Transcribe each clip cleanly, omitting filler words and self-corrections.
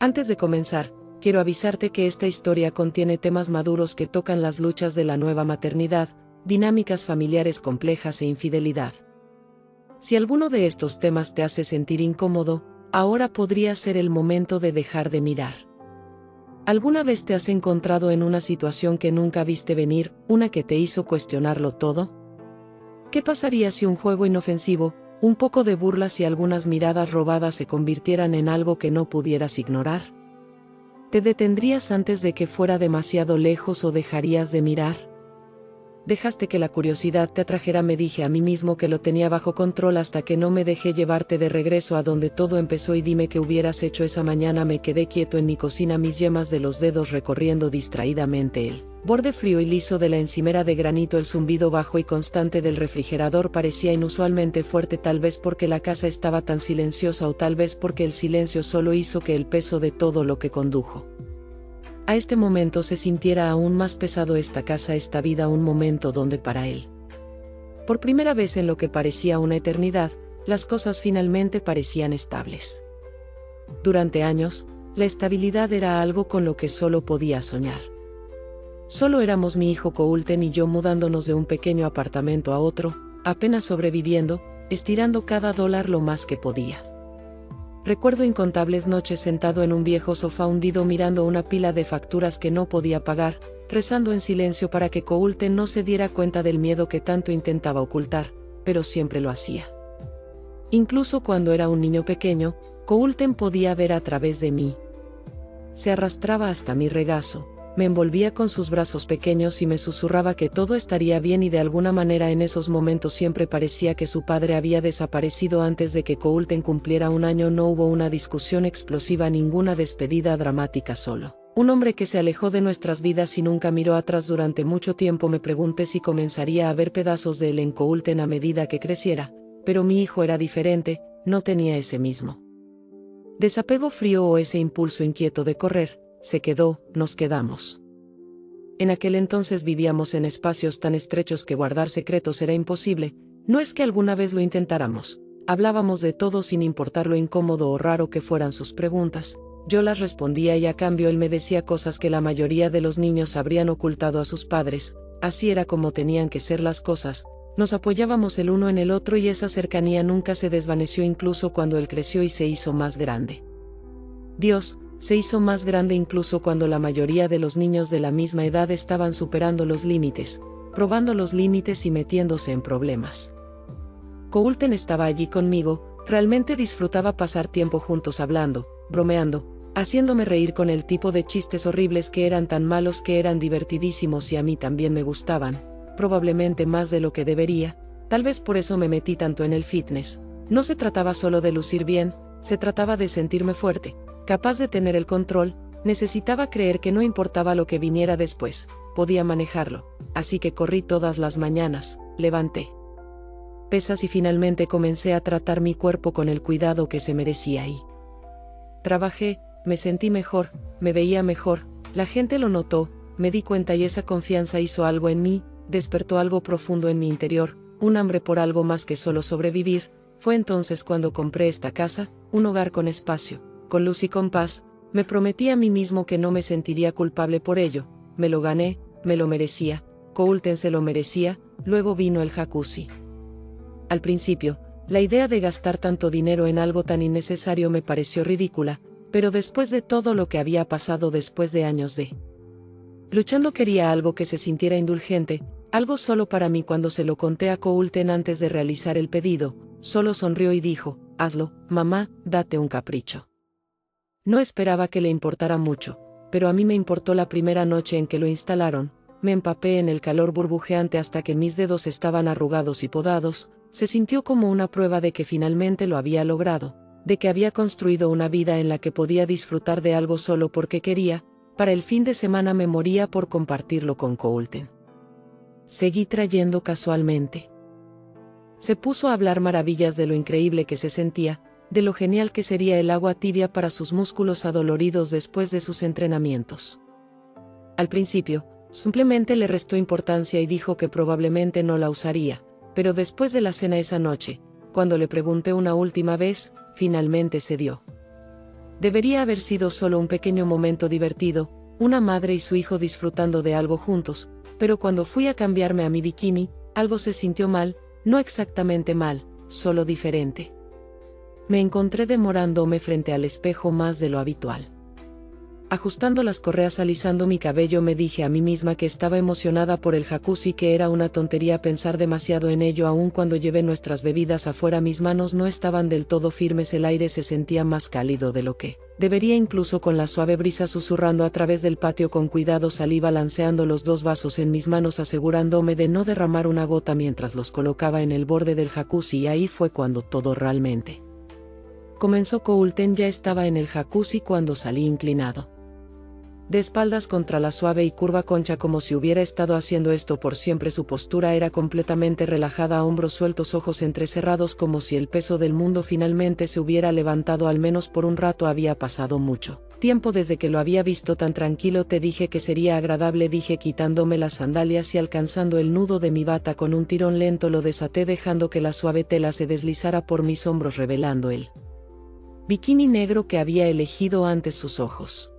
Antes de comenzar, quiero avisarte que esta historia contiene temas maduros que tocan las luchas de la nueva maternidad, dinámicas familiares complejas e infidelidad. Si alguno de estos temas te hace sentir incómodo, ahora podría ser el momento de dejar de mirar. ¿Alguna vez te has encontrado en una situación que nunca viste venir, una que te hizo cuestionarlo todo? ¿Qué pasaría si un juego inofensivo, un poco de burlas y algunas miradas robadas se convirtieran en algo que no pudieras ignorar? ¿Te detendrías antes de que fuera demasiado lejos o dejarías de mirar? Dejaste que la curiosidad te atrajera. Me dije a mí mismo que lo tenía bajo control hasta que no me dejé llevarte de regreso a donde todo empezó. Y dime qué hubieras hecho esa mañana. Me quedé quieto en mi cocina, mis yemas de los dedos recorriendo distraídamente el borde frío y liso de la encimera de granito. El zumbido bajo y constante del refrigerador parecía inusualmente fuerte, tal vez porque la casa estaba tan silenciosa o tal vez porque el silencio solo hizo que el peso de todo lo que condujo a este momento se sintiera aún más pesado. Esta casa, esta vida, un momento donde para él, por primera vez en lo que parecía una eternidad, las cosas finalmente parecían estables. Durante años, la estabilidad era algo con lo que solo podía soñar. Solo éramos mi hijo Coulton y yo, mudándonos de un pequeño apartamento a otro, apenas sobreviviendo, estirando cada dólar lo más que podía. Recuerdo incontables noches sentado en un viejo sofá hundido mirando una pila de facturas que no podía pagar, rezando en silencio para que Coulton no se diera cuenta del miedo que tanto intentaba ocultar, pero siempre lo hacía. Incluso cuando era un niño pequeño, Coulton podía ver a través de mí. Se arrastraba hasta mi regazo, me envolvía con sus brazos pequeños y me susurraba que todo estaría bien, y de alguna manera en esos momentos siempre parecía que su padre había desaparecido antes de que Coulton cumpliera un año. No hubo una discusión explosiva, ninguna despedida dramática, solo un hombre que se alejó de nuestras vidas y nunca miró atrás durante mucho tiempo. Me pregunté si comenzaría a ver pedazos de él en Coulton a medida que creciera, pero mi hijo era diferente, no tenía ese mismo desapego frío o ese impulso inquieto de correr. Se quedó, nos quedamos. En aquel entonces vivíamos en espacios tan estrechos que guardar secretos era imposible. No es que alguna vez lo intentáramos. Hablábamos de todo sin importar lo incómodo o raro que fueran sus preguntas. Yo las respondía y a cambio él me decía cosas que la mayoría de los niños habrían ocultado a sus padres. Así era como tenían que ser las cosas. Nos apoyábamos el uno en el otro y esa cercanía nunca se desvaneció, incluso cuando él creció y se hizo más grande. Dios, se hizo más grande incluso cuando la mayoría de los niños de la misma edad estaban superando los límites, probando los límites y metiéndose en problemas. Coulton estaba allí conmigo, realmente disfrutaba pasar tiempo juntos hablando, bromeando, haciéndome reír con el tipo de chistes horribles que eran tan malos que eran divertidísimos y a mí también me gustaban, probablemente más de lo que debería. Tal vez por eso me metí tanto en el fitness. No se trataba solo de lucir bien, se trataba de sentirme fuerte, capaz de tener el control. Necesitaba creer que no importaba lo que viniera después, podía manejarlo. Así que corrí todas las mañanas, levanté pesas y finalmente comencé a tratar mi cuerpo con el cuidado que se merecía y trabajé, me sentí mejor, me veía mejor, la gente lo notó, me di cuenta y esa confianza hizo algo en mí, despertó algo profundo en mi interior, un hambre por algo más que solo sobrevivir. Fue entonces cuando compré esta casa, un hogar con espacio, con luz y con paz. Me prometí a mí mismo que no me sentiría culpable por ello. Me lo gané, me lo merecía, Coulton se lo merecía. Luego vino el jacuzzi. Al principio, la idea de gastar tanto dinero en algo tan innecesario me pareció ridícula, pero después de todo lo que había pasado, después de años de luchando, quería algo que se sintiera indulgente, algo solo para mí. Cuando se lo conté a Coulton antes de realizar el pedido, solo sonrió y dijo: hazlo, mamá, date un capricho. No esperaba que le importara mucho, pero a mí me importó. La primera noche en que lo instalaron, me empapé en el calor burbujeante hasta que mis dedos estaban arrugados y podados. Se sintió como una prueba de que finalmente lo había logrado, de que había construido una vida en la que podía disfrutar de algo solo porque quería. Para el fin de semana me moría por compartirlo con Coulton. Seguí trayendo casualmente. Se puso a hablar maravillas de lo increíble que se sentía, de lo genial que sería el agua tibia para sus músculos adoloridos después de sus entrenamientos. Al principio, simplemente le restó importancia y dijo que probablemente no la usaría, pero después de la cena esa noche, cuando le pregunté una última vez, finalmente cedió. Debería haber sido solo un pequeño momento divertido, una madre y su hijo disfrutando de algo juntos, pero cuando fui a cambiarme a mi bikini, algo se sintió mal, no exactamente mal, solo diferente. Me encontré demorándome frente al espejo más de lo habitual. Ajustando las correas, alisando mi cabello, me dije a mí misma que estaba emocionada por el jacuzzi, que era una tontería pensar demasiado en ello. Aun cuando llevé nuestras bebidas afuera, mis manos no estaban del todo firmes, el aire se sentía más cálido de lo que debería, incluso con la suave brisa susurrando a través del patio. Con cuidado salí balanceando los 2 vasos en mis manos, asegurándome de no derramar una gota mientras los colocaba en el borde del jacuzzi, y ahí fue cuando todo realmente comenzó. Coulten ya estaba en el jacuzzi cuando salí inclinado de espaldas contra la suave y curva concha, como si hubiera estado haciendo esto por siempre. Su postura era completamente relajada, hombros sueltos, ojos entrecerrados, como si el peso del mundo finalmente se hubiera levantado. Al menos por un rato. Había pasado mucho tiempo desde que lo había visto tan tranquilo. Te dije que sería agradable, dije, quitándome las sandalias y alcanzando el nudo de mi bata. Con un tirón lento lo desaté, dejando que la suave tela se deslizara por mis hombros, revelando el bikini negro que había elegido ante sus ojos.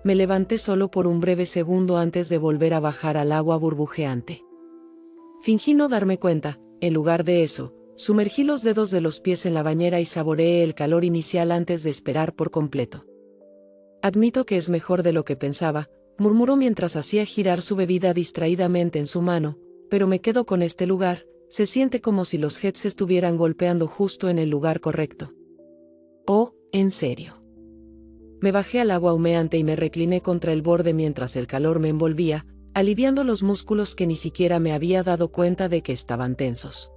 Me levanté solo por un breve segundo antes de volver a bajar al agua burbujeante. Fingí no darme cuenta. En lugar de eso, sumergí los dedos de los pies en la bañera y saboreé el calor inicial antes de esperar por completo. Admito que es mejor de lo que pensaba, murmuró mientras hacía girar su bebida distraídamente en su mano, pero me quedo con este lugar, se siente como si los jets estuvieran golpeando justo en el lugar correcto. Oh, ¿en serio? Me bajé al agua humeante y me recliné contra el borde mientras el calor me envolvía, aliviando los músculos que ni siquiera me había dado cuenta de que estaban tensos.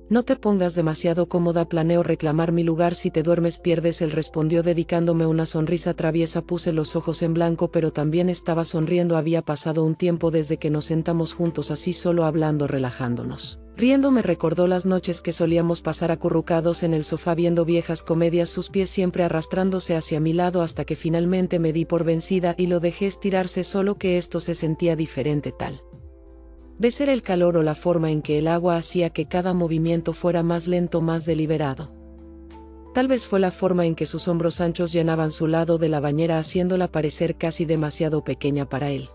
No te pongas demasiado cómoda, planeo reclamar mi lugar. Si te duermes pierdes, él respondió dedicándome una sonrisa traviesa. Puse los ojos en blanco, pero también estaba sonriendo. Había pasado un tiempo desde que nos sentamos juntos así, solo hablando, relajándonos. Riendo me recordó las noches que solíamos pasar acurrucados en el sofá viendo viejas comedias, sus pies siempre arrastrándose hacia mi lado, hasta que finalmente me di por vencida y lo dejé estirarse, solo que esto se sentía diferente. Tal vez era el calor o la forma en que el agua hacía que cada movimiento fuera más lento, más deliberado. Tal vez fue la forma en que sus hombros anchos llenaban su lado de la bañera, haciéndola parecer casi demasiado pequeña para él.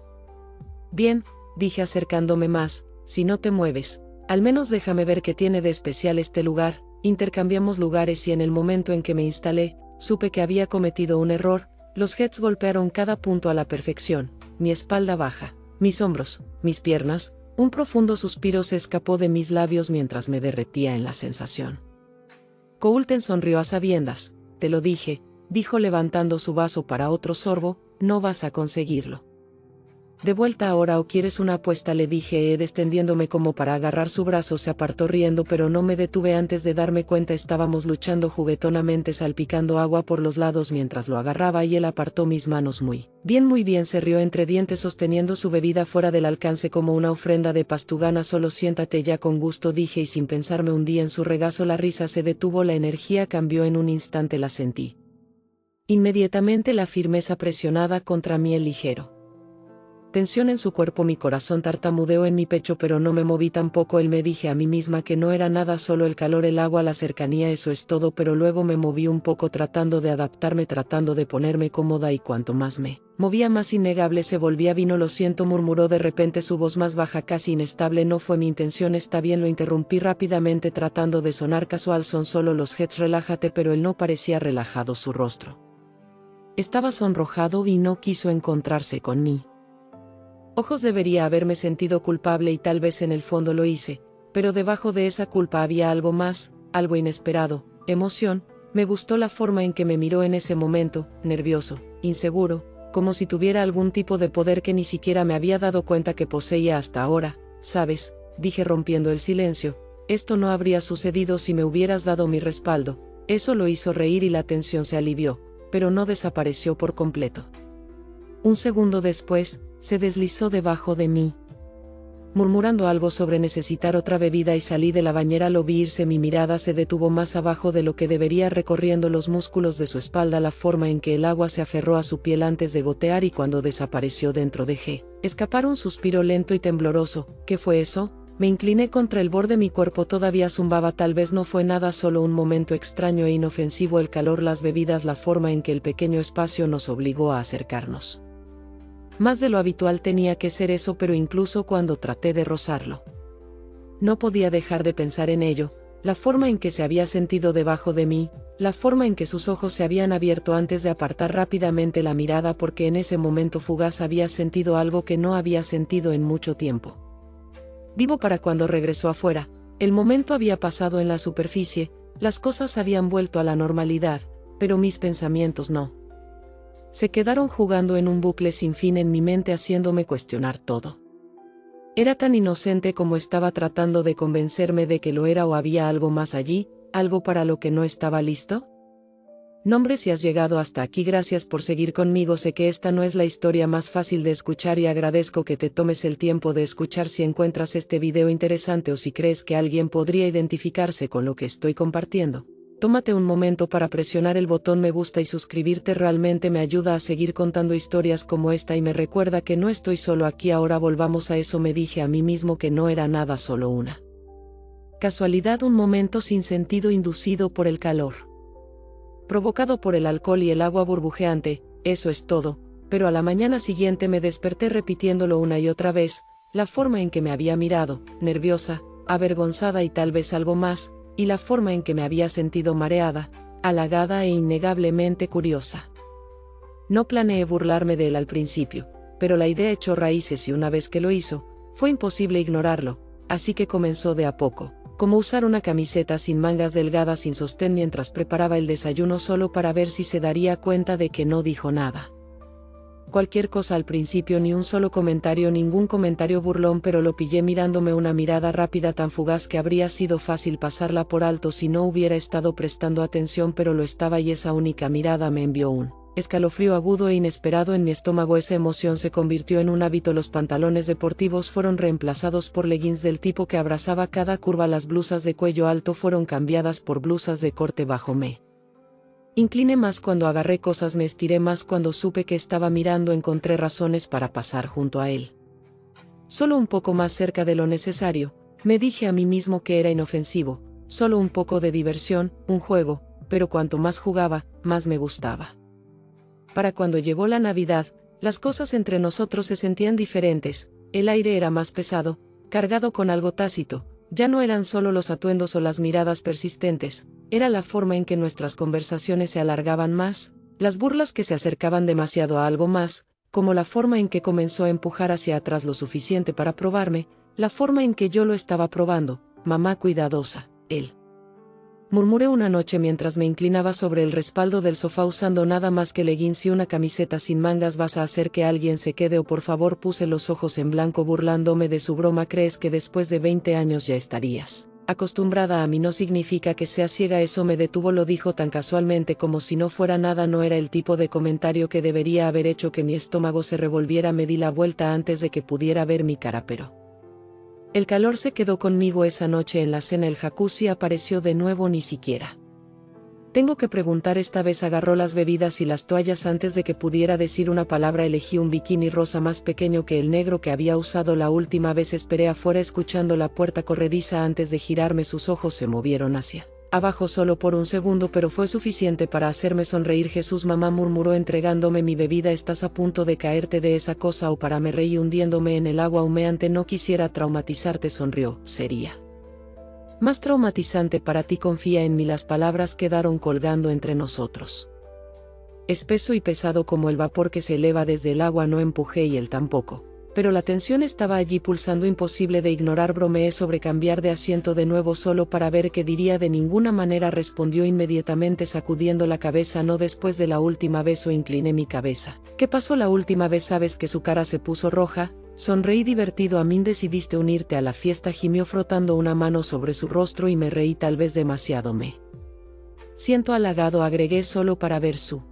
Bien, dije acercándome más, si no te mueves, al menos déjame ver qué tiene de especial este lugar. Intercambiamos lugares y en el momento en que me instalé, supe que había cometido un error. Los jets golpearon cada punto a la perfección, mi espalda baja, mis hombros, mis piernas. Un profundo suspiro se escapó de mis labios mientras me derretía en la sensación. Coulten sonrió a sabiendas. Te lo dije, dijo levantando su vaso para otro sorbo, no vas a conseguirlo. ¿De vuelta ahora o quieres una apuesta?, le dije, extendiéndome como para agarrar su brazo. Se apartó riendo, pero no me detuve. Antes de darme cuenta estábamos luchando juguetonamente, salpicando agua por los lados mientras lo agarraba, y él apartó mis manos. Muy bien, se rió entre dientes, sosteniendo su bebida fuera del alcance como una ofrenda de paz. Tu gana, solo siéntate ya. Con gusto, dije, y sin pensar me hundí en su regazo. La risa se detuvo, la energía cambió en un instante, la sentí inmediatamente, la firmeza presionada contra mí, el ligero tensión en su cuerpo. Mi corazón tartamudeó en mi pecho, pero no me moví tampoco. Él, me dije a mí misma que no era nada, solo el calor, el agua, la cercanía, eso es todo. Pero luego me moví un poco, tratando de adaptarme, tratando de ponerme cómoda, y cuanto más me movía, más innegable se volvía. Vino, lo siento, murmuró de repente, su voz más baja, casi inestable. No fue mi intención. Está bien, lo interrumpí rápidamente, tratando de sonar casual. Son solo los jets, relájate. Pero él no parecía relajado, su rostro estaba sonrojado y no quiso encontrarse con mí. Ojos, debería haberme sentido culpable y tal vez en el fondo lo hice, pero debajo de esa culpa había algo más, algo inesperado, emoción. Me gustó la forma en que me miró en ese momento, nervioso, inseguro, como si tuviera algún tipo de poder que ni siquiera me había dado cuenta que poseía hasta ahora. ¿Sabes?, dije rompiendo el silencio, esto no habría sucedido si me hubieras dado mi respaldo. Eso lo hizo reír y la tensión se alivió, pero no desapareció por completo. Un segundo después, se deslizó debajo de mí, murmurando algo sobre necesitar otra bebida, y salí de la bañera. Lo vi irse. Mi mirada se detuvo más abajo de lo que debería, recorriendo los músculos de su espalda, la forma en que el agua se aferró a su piel antes de gotear, y cuando desapareció dentro dejé escapar un suspiro lento y tembloroso. ¿Qué fue eso?, Me incliné contra el borde, mi cuerpo todavía zumbaba. Tal vez no fue nada, solo un momento extraño e inofensivo, el calor, las bebidas, la forma en que el pequeño espacio nos obligó a acercarnos. Más de lo habitual tenía que ser eso, pero incluso cuando traté de rozarlo, no podía dejar de pensar en ello, la forma en que se había sentido debajo de mí, la forma en que sus ojos se habían abierto antes de apartar rápidamente la mirada, porque en ese momento fugaz había sentido algo que no había sentido en mucho tiempo. Vivo para cuando regresó afuera, el momento había pasado en la superficie, las cosas habían vuelto a la normalidad, pero mis pensamientos no. Se quedaron jugando en un bucle sin fin en mi mente, haciéndome cuestionar todo. ¿Era tan inocente como estaba tratando de convencerme de que lo era, o había algo más allí, algo para lo que no estaba listo? No, hombre, si has llegado hasta aquí, gracias por seguir conmigo. Sé que esta no es la historia más fácil de escuchar y agradezco que te tomes el tiempo de escuchar. Si encuentras este video interesante o si crees que alguien podría identificarse con lo que estoy compartiendo, tómate un momento para presionar el botón me gusta y suscribirte. Realmente me ayuda a seguir contando historias como esta y me recuerda que no estoy solo aquí. Ahora volvamos a eso. Me dije a mí mismo que no era nada, solo una casualidad, un momento sin sentido inducido por el calor, provocado por el alcohol y el agua burbujeante, eso es todo. Pero a la mañana siguiente me desperté repitiéndolo una y otra vez, la forma en que me había mirado, nerviosa, avergonzada y tal vez algo más, y la forma en que me había sentido mareada, halagada e innegablemente curiosa. No planeé burlarme de él al principio, pero la idea echó raíces y una vez que lo hizo, fue imposible ignorarlo, así que comenzó de a poco, como usar una camiseta sin mangas delgadas sin sostén mientras preparaba el desayuno solo para ver si se daría cuenta de que no dijo nada. Cualquier cosa al principio, ni un solo comentario, ningún comentario burlón, pero lo pillé mirándome, una mirada rápida tan fugaz que habría sido fácil pasarla por alto si no hubiera estado prestando atención, pero lo estaba y esa única mirada me envió un escalofrío agudo e inesperado en mi estómago. Esa emoción se convirtió en un hábito. Los pantalones deportivos fueron reemplazados por leggings del tipo que abrazaba cada curva, las blusas de cuello alto fueron cambiadas por blusas de corte bajo. Me incliné más cuando agarré cosas, me estiré más cuando supe que estaba mirando. Encontré razones para pasar junto a él, solo un poco más cerca de lo necesario. Me dije a mí mismo que era inofensivo, solo un poco de diversión, un juego, pero cuanto más jugaba, más me gustaba. Para cuando llegó la Navidad, las cosas entre nosotros se sentían diferentes, el aire era más pesado, cargado con algo tácito. Ya no eran solo los atuendos o las miradas persistentes, era la forma en que nuestras conversaciones se alargaban más, las burlas que se acercaban demasiado a algo más, como la forma en que comenzó a empujar hacia atrás lo suficiente para probarme, la forma en que yo lo estaba probando. Mamá cuidadosa, él. Murmuré una noche mientras me inclinaba sobre el respaldo del sofá usando nada más que leggings y una camiseta sin mangas. ¿Vas a hacer que alguien se quede o por favor? Puse los ojos en blanco burlándome de su broma. ¿Crees que después de 20 años ya estarías acostumbrada a mí? No significa que seas ciega. Eso me detuvo. Lo dijo tan casualmente como si no fuera nada. No era el tipo de comentario que debería haber hecho que mi estómago se revolviera. Me di la vuelta antes de que pudiera ver mi cara, pero el calor se quedó conmigo esa noche en la cena. El jacuzzi apareció de nuevo. Ni siquiera tengo que preguntar, esta vez agarró las bebidas y las toallas antes de que pudiera decir una palabra. Elegí un bikini rosa más pequeño que el negro que había usado la última vez. Esperé afuera escuchando la puerta corrediza antes de girarme. Sus ojos se movieron hacia abajo solo por un segundo, pero fue suficiente para hacerme sonreír. Jesús, mamá murmuró entregándome mi bebida, ¿estás a punto de caerte de esa cosa? O para, me reí hundiéndome en el agua humeante. No quisiera traumatizarte, sonrió. Sería más traumatizante para ti, confía en mí. Las palabras quedaron colgando entre nosotros, espeso y pesado como el vapor que se eleva desde el agua. No empujé y él tampoco, pero la tensión estaba allí pulsando, imposible de ignorar. Bromeé sobre cambiar de asiento de nuevo solo para ver qué diría. De ninguna manera, respondió inmediatamente sacudiendo la cabeza. No después de la última vez. O incliné mi cabeza. ¿Qué pasó la última vez? Sabes que su cara se puso roja. Sonreí divertido. A mí decidiste unirte a la fiesta, gimió frotando una mano sobre su rostro y me reí. Tal vez demasiado. Me siento halagado, agregué solo para ver su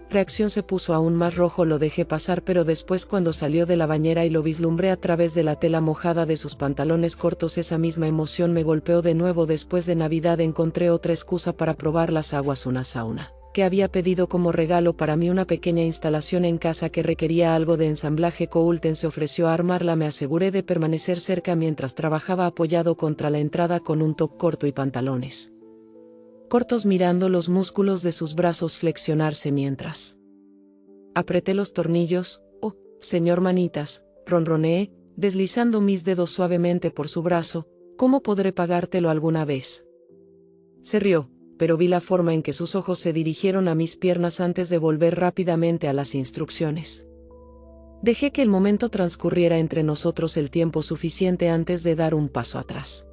reacción. Se puso aún más rojo. Lo dejé pasar, pero después cuando salió de la bañera y lo vislumbré a través de la tela mojada de sus pantalones cortos, esa misma emoción me golpeó de nuevo. Después de Navidad encontré otra excusa para probar las aguas, una sauna que había pedido como regalo para mí una pequeña instalación en casa que requería algo de ensamblaje. Coulten se ofreció a armarla. Me aseguré de permanecer cerca mientras trabajaba apoyado contra la entrada con un top corto y pantalones cortos, mirando los músculos de sus brazos flexionarse mientras apreté los tornillos. «Oh, señor Manitas», ronroneé, deslizando mis dedos suavemente por su brazo, «¿cómo podré pagártelo alguna vez?». Se rió, pero vi la forma en que sus ojos se dirigieron a mis piernas antes de volver rápidamente a las instrucciones. Dejé que el momento transcurriera entre nosotros el tiempo suficiente antes de dar un paso atrás.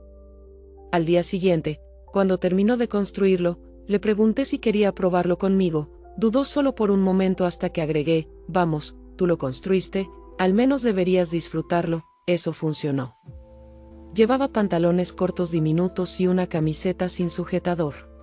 Al día siguiente, cuando terminó de construirlo, le pregunté si quería probarlo conmigo. Dudó solo por un momento hasta que agregué: «Vamos, tú lo construiste, al menos deberías disfrutarlo». Eso funcionó. Llevaba pantalones cortos diminutos y una camiseta sin sujetador.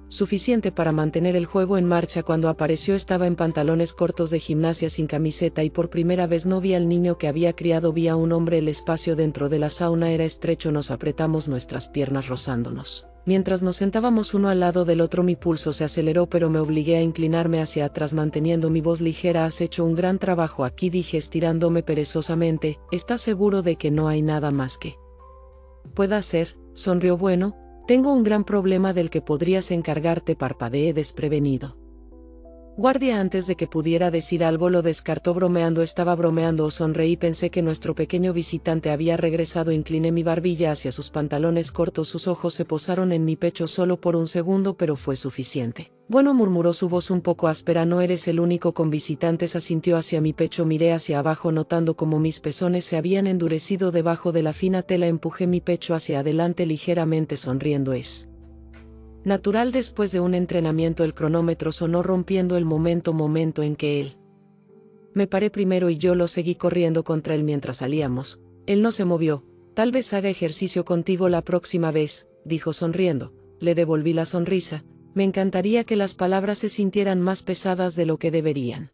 Suficiente para mantener el juego en marcha. Cuando apareció estaba en pantalones cortos de gimnasia sin camiseta y por primera vez no vi al niño que había criado, vi a un hombre. El espacio dentro de la sauna era estrecho, nos apretamos nuestras piernas rozándonos. Mientras nos sentábamos uno al lado del otro mi pulso se aceleró, pero me obligué a inclinarme hacia atrás manteniendo mi voz ligera. «Has hecho un gran trabajo aquí», dije estirándome perezosamente. «¿Estás seguro de que no hay nada más que pueda hacer?», sonrió. «Bueno, tengo un gran problema del que podrías encargarte», parpadeé desprevenido. «Guardia». Antes de que pudiera decir algo lo descartó bromeando. «¿Estaba bromeando o sonreí?» Pensé que nuestro pequeño visitante había regresado. Incliné mi barbilla hacia sus pantalones cortos. Sus ojos se posaron en mi pecho solo por un segundo, pero fue suficiente. «Bueno», murmuró, su voz un poco áspera. «No eres el único con visitantes», asintió hacia mi pecho. Miré hacia abajo notando cómo mis pezones se habían endurecido debajo de la fina tela. Empujé mi pecho hacia adelante ligeramente sonriendo. «Es natural después de un entrenamiento». El cronómetro sonó rompiendo el momento en que él me paré primero y yo lo seguí corriendo contra él mientras salíamos. Él no se movió. «Tal vez haga ejercicio contigo la próxima vez», dijo sonriendo. Le devolví la sonrisa. Me encantaría que las palabras se sintieran más pesadas de lo que deberían.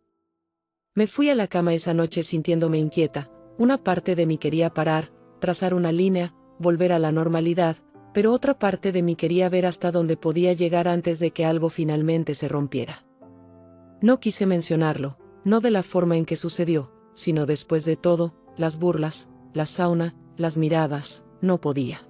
Me fui a la cama esa noche sintiéndome inquieta. Una parte de mí quería parar, trazar una línea, volver a la normalidad, pero otra parte de mí quería ver hasta dónde podía llegar antes de que algo finalmente se rompiera. No quise mencionarlo, no de la forma en que sucedió, sino después de todo, las burlas, la sauna, las miradas. No podía.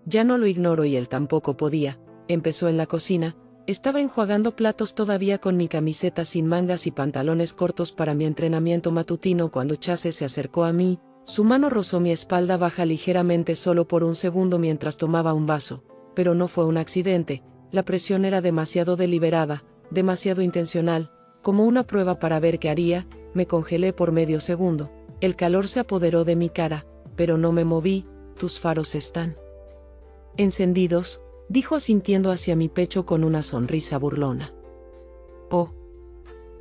Ya no lo ignoro y él tampoco podía. Empezó en la cocina. Estaba enjuagando platos todavía con mi camiseta sin mangas y pantalones cortos para mi entrenamiento matutino cuando Chase se acercó a mí. Su mano rozó mi espalda baja ligeramente solo por un segundo mientras tomaba un vaso, pero no fue un accidente. La presión era demasiado deliberada, demasiado intencional, como una prueba para ver qué haría. Me congelé por medio segundo. El calor se apoderó de mi cara, pero no me moví. «Tus faros están encendidos», dijo asintiendo hacia mi pecho con una sonrisa burlona. «Oh,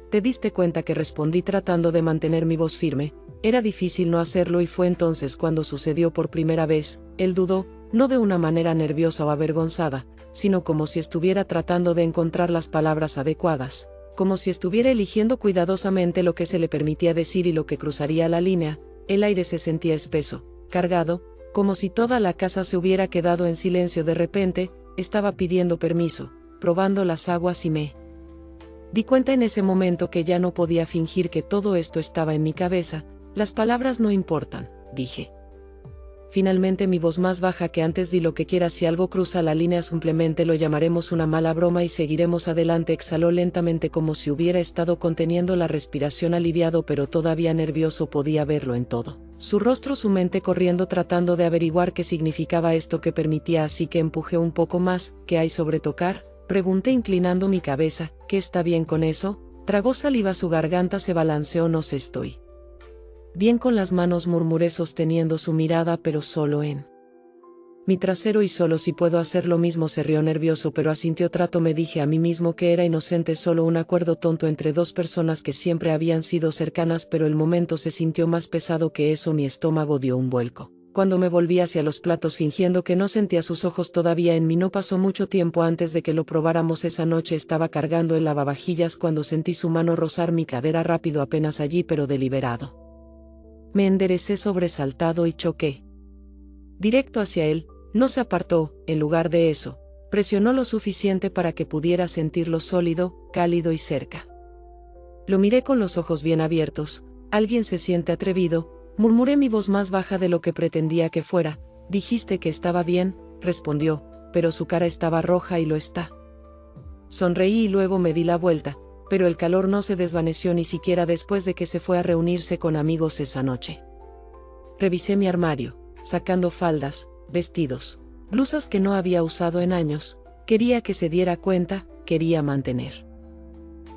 ¿te diste cuenta que?», respondí tratando de mantener mi voz firme. Era difícil no hacerlo y fue entonces cuando sucedió por primera vez. Él dudó, no de una manera nerviosa o avergonzada, sino como si estuviera tratando de encontrar las palabras adecuadas, como si estuviera eligiendo cuidadosamente lo que se le permitía decir y lo que cruzaría la línea. El aire se sentía espeso, cargado, como si toda la casa se hubiera quedado en silencio. De repente, estaba pidiendo permiso, probando las aguas y me di cuenta en ese momento que ya no podía fingir que todo esto estaba en mi cabeza. «Las palabras no importan», dije. Finalmente mi voz más baja que antes: «Di lo que quieras, si algo cruza la línea simplemente lo llamaremos una mala broma y seguiremos adelante». Exhaló lentamente como si hubiera estado conteniendo la respiración, aliviado pero todavía nervioso. Podía verlo en todo su rostro, su mente corriendo tratando de averiguar qué significaba esto que permitía, así que empujé un poco más. «¿Qué hay sobre tocar?», pregunté inclinando mi cabeza. «¿Qué está bien con eso?». Tragó saliva, su garganta se balanceó. «No sé, estoy bien con las manos», murmuré sosteniendo su mirada, «pero solo en mi trasero y solo si puedo hacer lo mismo». Se rió nervioso pero asintió. Me dije a mí mismo que era inocente, solo un acuerdo tonto entre dos personas que siempre habían sido cercanas, pero el momento se sintió más pesado que eso. Mi estómago dio un vuelco. Cuando me volví hacia los platos fingiendo que no sentía sus ojos todavía en mí. No pasó mucho tiempo antes de que lo probáramos. Esa noche estaba cargando el lavavajillas cuando sentí su mano rozar mi cadera, rápido, apenas allí pero deliberado. Me enderecé sobresaltado y choqué directo hacia él. No se apartó. En lugar de eso, Presionó lo suficiente para que pudiera sentirlo sólido, cálido y cerca. Lo miré con los ojos bien abiertos. Alguien se siente atrevido, murmuré mi voz más baja de lo que pretendía que fuera. Dijiste que estaba bien, respondió, pero su cara estaba roja y lo está. Sonreí y luego me di la vuelta, pero el calor no se desvaneció ni siquiera después de que se fue a reunirse con amigos esa noche. Revisé mi armario, sacando faldas, vestidos, blusas que no había usado en años. Quería que se diera cuenta, quería mantener.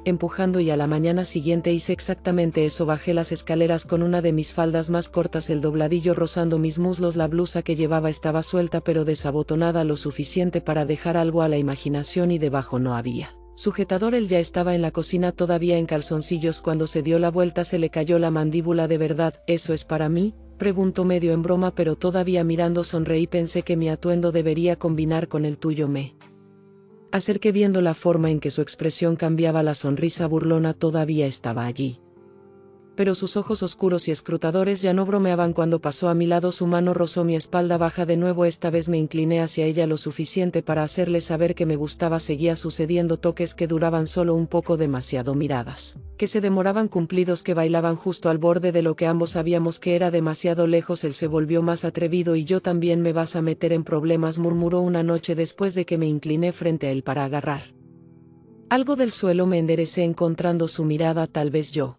Empujando y a la mañana siguiente hice exactamente eso. Bajé las escaleras con una de mis faldas más cortas, el dobladillo rozando mis muslos. La blusa que llevaba estaba suelta pero desabotonada lo suficiente para dejar algo a la imaginación y debajo no había sujetador. Él ya estaba en la cocina todavía en calzoncillos. Cuando se dio la vuelta se le cayó la mandíbula. ¿De verdad, eso es para mí?, preguntó medio en broma, pero todavía mirando. Sonreí. Pensé que mi atuendo debería combinar con el tuyo. Me acerqué viendo la forma en que su expresión cambiaba. La sonrisa burlona todavía estaba allí, pero sus ojos oscuros y escrutadores ya no bromeaban. Cuando pasó a mi lado su mano rozó mi espalda baja de nuevo. Esta vez me incliné hacia ella lo suficiente para hacerle saber que me gustaba. Seguía sucediendo, toques que duraban solo un poco, demasiado, miradas que se demoraban, cumplidos que bailaban justo al borde de lo que ambos sabíamos que era demasiado lejos. Él se volvió más atrevido y yo también. ¿Me vas a meter en problemas?, murmuró una noche después de que me incliné frente a él para agarrar algo del suelo. Me enderecé encontrando su mirada. Tal vez yo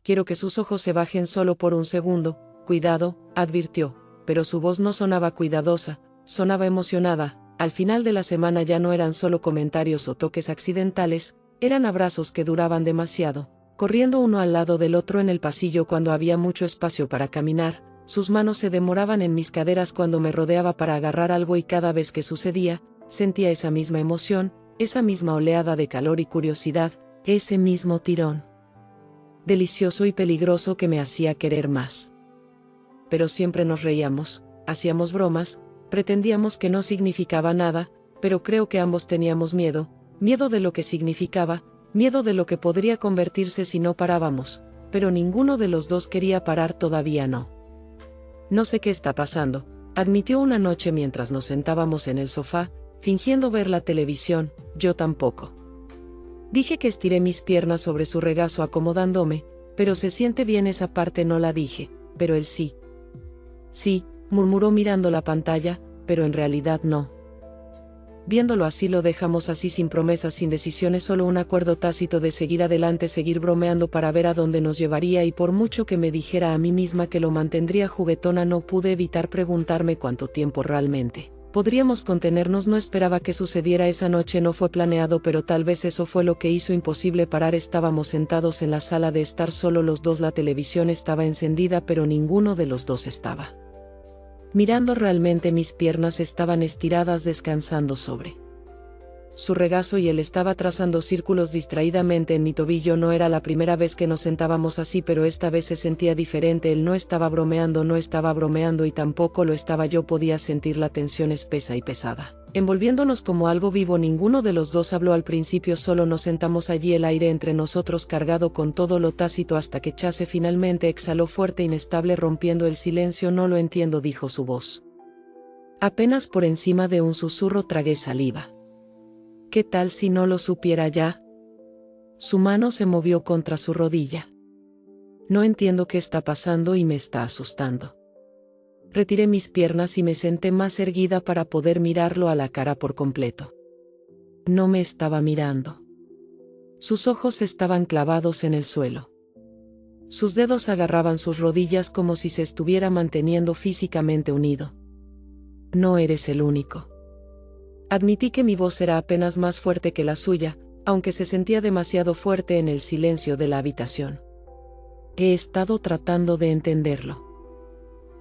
quiero que sus ojos se bajen solo por un segundo. Cuidado, advirtió, pero su voz no sonaba cuidadosa, sonaba emocionada. Al final de la semana ya no eran solo comentarios o toques accidentales, eran abrazos que duraban demasiado, corriendo uno al lado del otro en el pasillo cuando había mucho espacio para caminar. Sus manos se demoraban en mis caderas cuando me rodeaba para agarrar algo y cada vez que sucedía, sentía esa misma emoción, esa misma oleada de calor y curiosidad, ese mismo tirón delicioso y peligroso que me hacía querer más. Pero siempre nos reíamos, hacíamos bromas, pretendíamos que no significaba nada, pero creo que ambos teníamos miedo, miedo de lo que significaba, miedo de lo que podría convertirse si no parábamos, pero ninguno de los dos quería parar. Todavía no. No sé qué está pasando, admitió una noche mientras nos sentábamos en el sofá, fingiendo ver la televisión. Yo tampoco. Dije que estiré mis piernas sobre su regazo acomodándome, pero se siente bien. Esa parte no la dije, pero él sí. Sí, murmuró mirando la pantalla, pero en realidad no. Viéndolo así lo dejamos así, sin promesas, sin decisiones, solo un acuerdo tácito de seguir adelante, seguir bromeando para ver a dónde nos llevaría. Y por mucho que me dijera a mí misma que lo mantendría juguetona, no pude evitar preguntarme cuánto tiempo realmente podríamos contenernos. No esperaba que sucediera esa noche, no fue planeado, pero tal vez eso fue lo que hizo imposible parar. Estábamos sentados en la sala de estar solo los dos. La televisión estaba encendida, pero ninguno de los dos estaba mirando realmente. Mis piernas estaban estiradas descansando sobre su regazo y él estaba trazando círculos distraídamente en mi tobillo. No era la primera vez que nos sentábamos así, pero esta vez se sentía diferente. Él no estaba bromeando y tampoco lo estaba yo. Podía sentir la tensión espesa y pesada, envolviéndonos como algo vivo. Ninguno de los dos habló al principio, solo nos sentamos allí, el aire entre nosotros cargado con todo lo tácito, hasta que Chase finalmente exhaló fuerte, inestable, rompiendo el silencio. No lo entiendo, dijo su voz apenas por encima de un susurro. Tragué saliva. ¿Qué tal si no lo supiera ya? Su mano se movió contra su rodilla. No entiendo qué está pasando y me está asustando. Retiré mis piernas y me senté más erguida para poder mirarlo a la cara por completo. No me estaba mirando. Sus ojos estaban clavados en el suelo. Sus dedos agarraban sus rodillas como si se estuviera manteniendo físicamente unido. No eres el único. Admití que mi voz era apenas más fuerte que la suya, aunque se sentía demasiado fuerte en el silencio de la habitación. He estado tratando de entenderlo.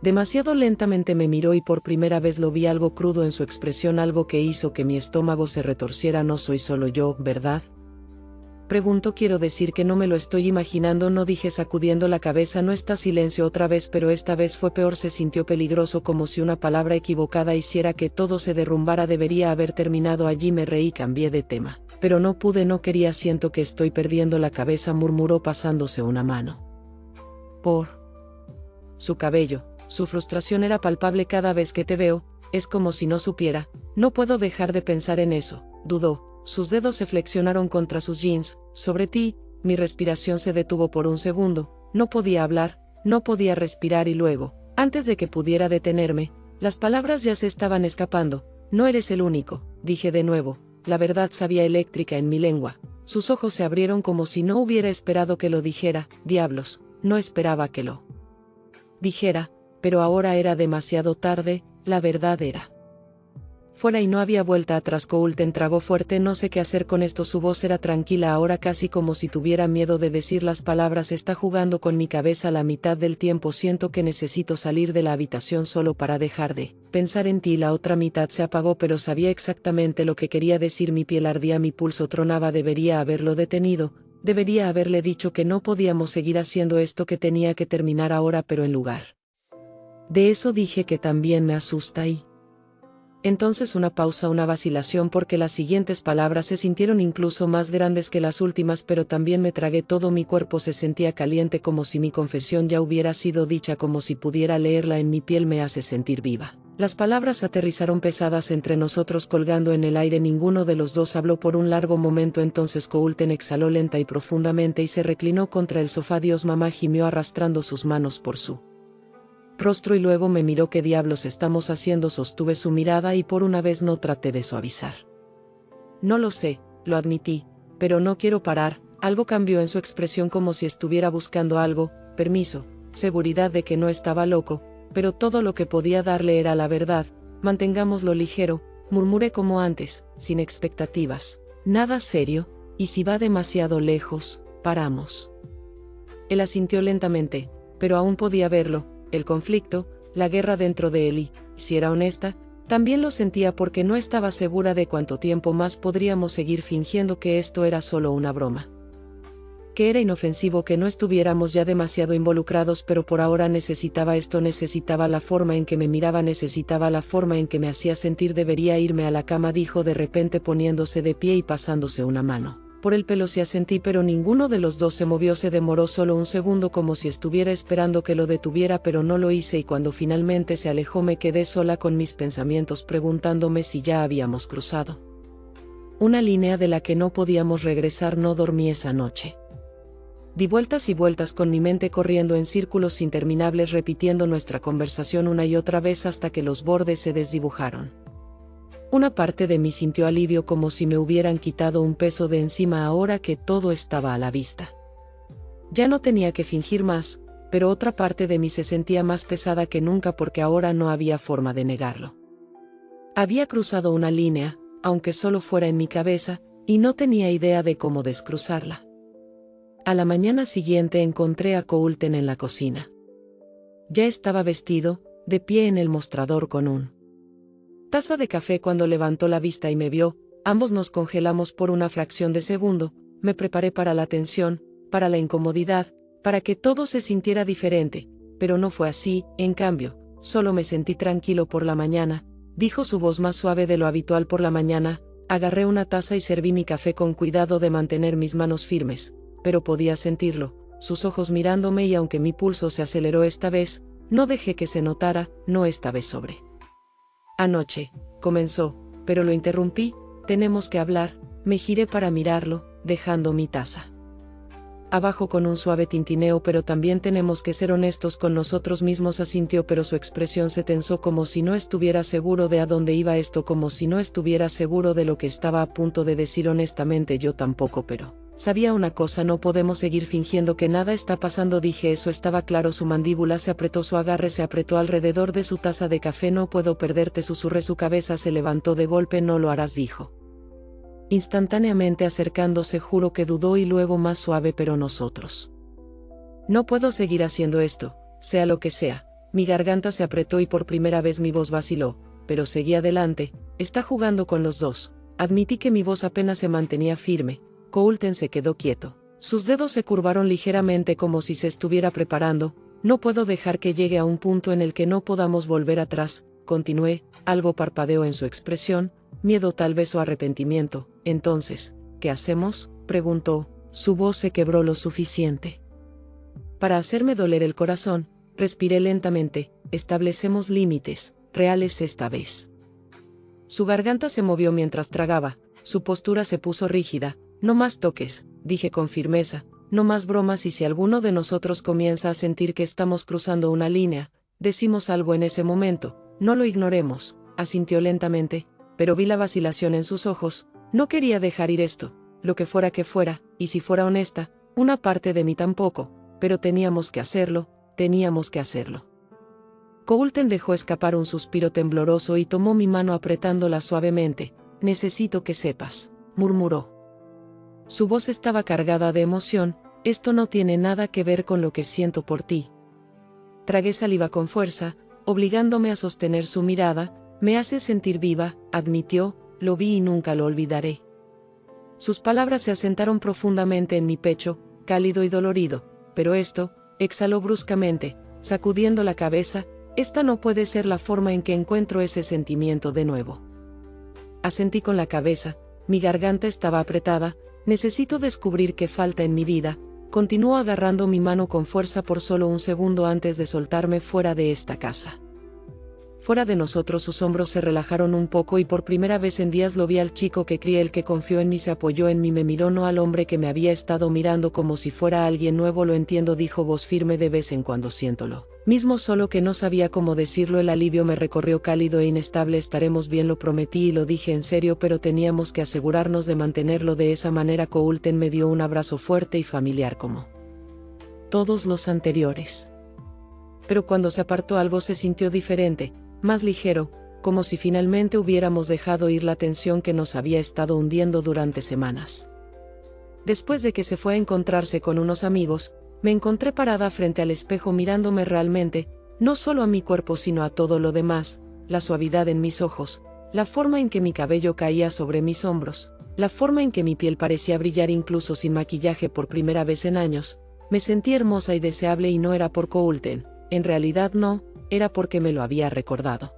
Demasiado lentamente me miró y por primera vez lo vi algo crudo en su expresión, algo que hizo que mi estómago se retorciera. No soy solo yo, ¿verdad?, preguntó. Quiero decir que no me lo estoy imaginando, no dije sacudiendo la cabeza. No está. Silencio otra vez, pero esta vez fue peor. Se sintió peligroso, como si una palabra equivocada hiciera que todo se derrumbara. Debería haber terminado allí. Me reí, cambié de tema, pero no pude, no quería. Siento que estoy perdiendo la cabeza, murmuró pasándose una mano por su cabello. Su frustración era palpable. Cada vez que te veo, es como si no supiera, no puedo dejar de pensar en eso, dudó. Sus dedos se flexionaron contra sus jeans, sobre ti, mi respiración se detuvo por un segundo, no podía hablar, no podía respirar y luego, antes de que pudiera detenerme, las palabras ya se estaban escapando. No eres el único, dije de nuevo, la verdad sabía eléctrica en mi lengua. Sus ojos se abrieron como si no hubiera esperado que lo dijera, diablos, no esperaba que lo dijera, pero ahora era demasiado tarde, la verdad era fuera y no había vuelta atrás. Colten tragó fuerte. No sé qué hacer con esto. Su voz era tranquila ahora, casi como si tuviera miedo de decir las palabras. Está jugando con mi cabeza la mitad del tiempo. Siento que necesito salir de la habitación solo para dejar de pensar en ti. La otra mitad se apagó, pero sabía exactamente lo que quería decir. Mi piel ardía, mi pulso tronaba. Debería haberlo detenido. Debería haberle dicho que no podíamos seguir haciendo esto, que tenía que terminar ahora, pero en lugar de eso dije que también me asusta y... Entonces una pausa, una vacilación, porque las siguientes palabras se sintieron incluso más grandes que las últimas, pero también me tragué. Todo mi cuerpo se sentía caliente, como si mi confesión ya hubiera sido dicha, como si pudiera leerla en mi piel. Me hace sentir viva. Las palabras aterrizaron pesadas entre nosotros, colgando en el aire. Ninguno de los dos habló por un largo momento. Entonces Colten exhaló lenta y profundamente y se reclinó contra el sofá. Dios, mamá, gimió arrastrando sus manos por su rostro y luego me miró. ¿Qué diablos estamos haciendo? Sostuve su mirada y por una vez no traté de suavizar. No lo sé, lo admití, pero no quiero parar. Algo cambió en su expresión, como si estuviera buscando algo, permiso, seguridad de que no estaba loco, pero todo lo que podía darle era la verdad. Mantengámoslo ligero, murmuré como antes, sin expectativas. Nada serio, y si va demasiado lejos, paramos. Él asintió lentamente, pero aún podía verlo. El conflicto, la guerra dentro de él y, si era honesta, también lo sentía, porque no estaba segura de cuánto tiempo más podríamos seguir fingiendo que esto era solo una broma. Que era inofensivo, que no estuviéramos ya demasiado involucrados, pero por ahora necesitaba esto, necesitaba la forma en que me miraba, necesitaba la forma en que me hacía sentir. Debería irme a la cama, dijo de repente, poniéndose de pie y pasándose una mano por el pelo. Se asentí, pero ninguno de los dos se movió. Se demoró solo un segundo, como si estuviera esperando que lo detuviera, pero no lo hice, y cuando finalmente se alejó me quedé sola con mis pensamientos, preguntándome si ya habíamos cruzado una línea de la que no podíamos regresar. No dormí esa noche. Di vueltas y vueltas con mi mente, corriendo en círculos interminables, repitiendo nuestra conversación una y otra vez hasta que los bordes se desdibujaron. Una parte de mí sintió alivio, como si me hubieran quitado un peso de encima ahora que todo estaba a la vista. Ya no tenía que fingir más, pero otra parte de mí se sentía más pesada que nunca, porque ahora no había forma de negarlo. Había cruzado una línea, aunque solo fuera en mi cabeza, y no tenía idea de cómo descruzarla. A la mañana siguiente encontré a Colten en la cocina. Ya estaba vestido, de pie en el mostrador con un taza de café. Cuando levantó la vista y me vio, ambos nos congelamos por una fracción de segundo. Me preparé para la tensión, para la incomodidad, para que todo se sintiera diferente, pero no fue así. En cambio, solo me sentí tranquilo por la mañana, dijo, su voz más suave de lo habitual. Por la mañana, agarré una taza y serví mi café con cuidado de mantener mis manos firmes, pero podía sentirlo, sus ojos mirándome, y aunque mi pulso se aceleró esta vez, no dejé que se notara. No esta vez sobre anoche, comenzó, pero lo interrumpí. Tenemos que hablar. Me giré para mirarlo, dejando mi taza abajo con un suave tintineo. Pero también tenemos que ser honestos con nosotros mismos, asintió, pero su expresión se tensó, como si no estuviera seguro de a dónde iba esto, como si no estuviera seguro de lo que estaba a punto de decir. Honestamente yo tampoco, pero sabía una cosa: no podemos seguir fingiendo que nada está pasando, dije. Eso estaba claro. Su mandíbula se apretó, su agarre se apretó alrededor de su taza de café. No puedo perderte, susurré. Su cabeza se levantó de golpe. No lo harás, dijo instantáneamente, acercándose. Juro que dudó, y luego más suave, pero nosotros no puedo seguir haciendo esto, sea lo que sea. Mi garganta se apretó y por primera vez mi voz vaciló, pero seguí adelante. Está jugando con los dos. Admití que mi voz apenas se mantenía firme. Colten se quedó quieto. Sus dedos se curvaron ligeramente, como si se estuviera preparando. No puedo dejar que llegue a un punto en el que no podamos volver atrás, continué. Algo parpadeó en su expresión, miedo tal vez o arrepentimiento. Entonces, ¿qué hacemos?, preguntó. Su voz se quebró lo suficiente para hacerme doler el corazón. Respiré lentamente. Establecemos límites, reales esta vez. Su garganta se movió mientras tragaba, su postura se puso rígida. No más toques, dije con firmeza, no más bromas, y si alguno de nosotros comienza a sentir que estamos cruzando una línea, decimos algo en ese momento, no lo ignoremos, asintió lentamente, pero vi la vacilación en sus ojos. No quería dejar ir esto, lo que fuera, y si fuera honesta, una parte de mí tampoco, pero teníamos que hacerlo. Coulton dejó escapar un suspiro tembloroso y tomó mi mano apretándola suavemente. Necesito que sepas, murmuró. Su voz estaba cargada de emoción. Esto no tiene nada que ver con lo que siento por ti. Tragué saliva con fuerza, obligándome a sostener su mirada. Me hace sentir viva, admitió, lo vi y nunca lo olvidaré. Sus palabras se asentaron profundamente en mi pecho, cálido y dolorido, pero esto, exhaló bruscamente, sacudiendo la cabeza, esta no puede ser la forma en que encuentro ese sentimiento de nuevo. Asentí con la cabeza, mi garganta estaba apretada. Necesito descubrir qué falta en mi vida. Continuó agarrando mi mano con fuerza por solo un segundo antes de soltarme. Fuera de esta casa. Fuera de nosotros. Sus hombros se relajaron un poco y por primera vez en días lo vi al chico que crié, el que confió en mí, se apoyó en mí, me miró, no al hombre que me había estado mirando como si fuera alguien nuevo. Lo entiendo, dijo voz firme, de vez en cuando siento lo mismo, solo que no sabía cómo decirlo. El alivio me recorrió, cálido e inestable. Estaremos bien, lo prometí y lo dije en serio, pero teníamos que asegurarnos de mantenerlo de esa manera. Coulton me dio un abrazo fuerte y familiar como todos los anteriores. Pero cuando se apartó algo se sintió diferente, más ligero, como si finalmente hubiéramos dejado ir la tensión que nos había estado hundiendo durante semanas. Después de que se fue a encontrarse con unos amigos, me encontré parada frente al espejo mirándome realmente, no solo a mi cuerpo sino a todo lo demás, la suavidad en mis ojos, la forma en que mi cabello caía sobre mis hombros, la forma en que mi piel parecía brillar incluso sin maquillaje por primera vez en años. Me sentí hermosa y deseable, y no era por Coulton, en realidad no, era porque me lo había recordado.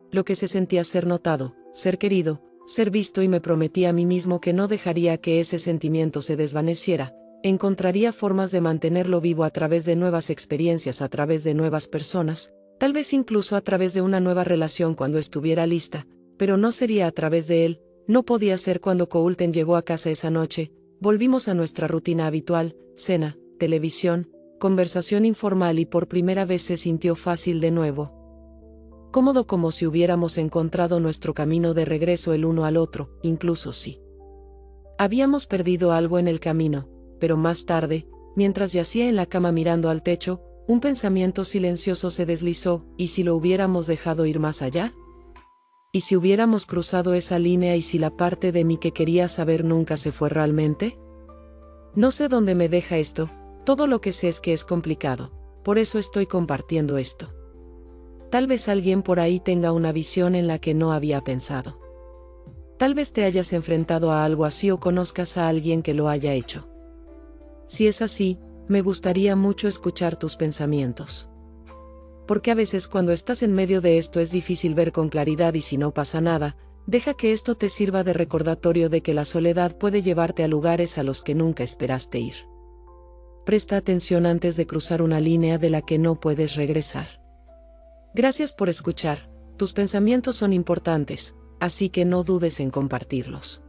Lo que se sentía ser notado, ser querido, ser visto, y me prometí a mí mismo que no dejaría que ese sentimiento se desvaneciera. Encontraría formas de mantenerlo vivo a través de nuevas experiencias, a través de nuevas personas, tal vez incluso a través de una nueva relación cuando estuviera lista, pero no sería a través de él. No podía ser. Cuando Coulton llegó a casa esa noche, volvimos a nuestra rutina habitual, cena, televisión, conversación informal, y por primera vez se sintió fácil de nuevo. Cómodo, como si hubiéramos encontrado nuestro camino de regreso el uno al otro, incluso si habíamos perdido algo en el camino, pero más tarde, mientras yacía en la cama mirando al techo, un pensamiento silencioso se deslizó. ¿Y si lo hubiéramos dejado ir más allá? ¿Y si hubiéramos cruzado esa línea? ¿Y si la parte de mí que quería saber nunca se fue realmente? No sé dónde me deja esto. Todo lo que sé es que es complicado, por eso estoy compartiendo esto. Tal vez alguien por ahí tenga una visión en la que no había pensado. Tal vez te hayas enfrentado a algo así o conozcas a alguien que lo haya hecho. Si es así, me gustaría mucho escuchar tus pensamientos. Porque a veces cuando estás en medio de esto es difícil ver con claridad, y si no pasa nada, deja que esto te sirva de recordatorio de que la soledad puede llevarte a lugares a los que nunca esperaste ir. Presta atención antes de cruzar una línea de la que no puedes regresar. Gracias por escuchar. Tus pensamientos son importantes, así que no dudes en compartirlos.